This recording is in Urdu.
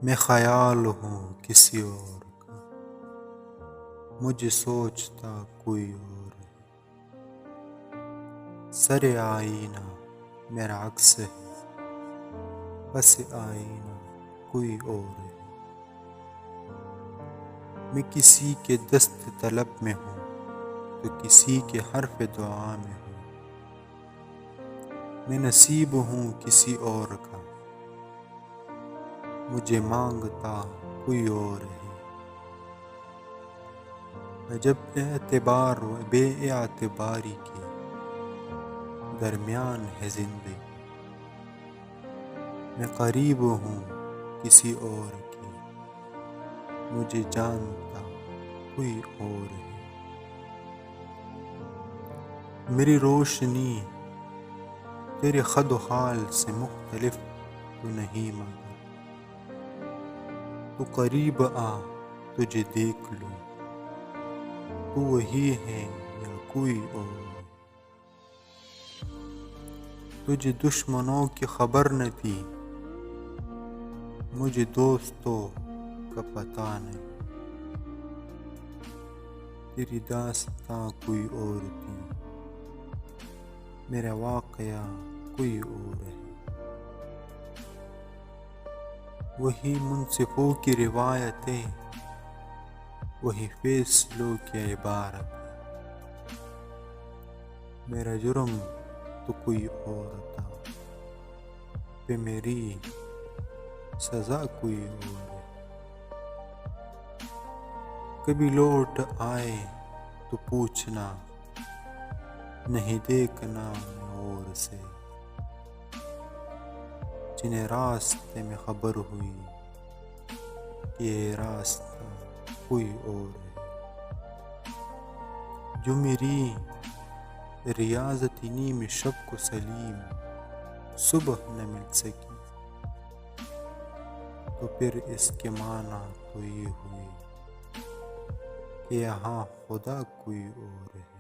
میں خیال ہوں کسی اور کا، مجھے سوچتا کوئی اور ہے۔ سر آئینہ میرا عکس ہے، پس آئینہ کوئی اور ہے۔ میں کسی کے دست طلب میں ہوں تو کسی کے حرف دعا میں ہوں۔ میں نصیب ہوں کسی اور کا، مجھے مانگتا کوئی اور ہے۔ عجب اعتبار و بے اعتباری کے درمیان ہے زندگی۔ میں قریب ہوں کسی اور کے، مجھے جانتا کوئی اور ہے۔ میری روشنی تیرے خد و خال سے مختلف تو نہیں، مگر تو قریب آ تجھے دیکھ لوں، تو وہی ہے یا کوئی اور ہے۔ تجھے دشمنوں کی خبر نہ تھی، مجھے دوستوں کا پتہ نہیں۔ تیری داستاں کوئی اور تھی، میرا واقعہ کوئی اور ہے۔ وہی منصفوں کی روایتیں، وہی فیصلوں کی عبارت۔ میرا جرم تو کوئی اور تھا، پہ میری سزا کوئی اور ہے۔ کبھی لوٹ آئے تو پوچھنا، نہیں دیکھنا اور سے۔ جنہیں راستے میں خبر ہوئی کہ یہ راستہ کوئی اور ہے۔ جو میری ریاضت نیم شب کو سلیم صبح نہ مل سکی، تو پھر اس کے معنی تو یہ ہوئے کہ یہاں خدا کوئی اور ہے۔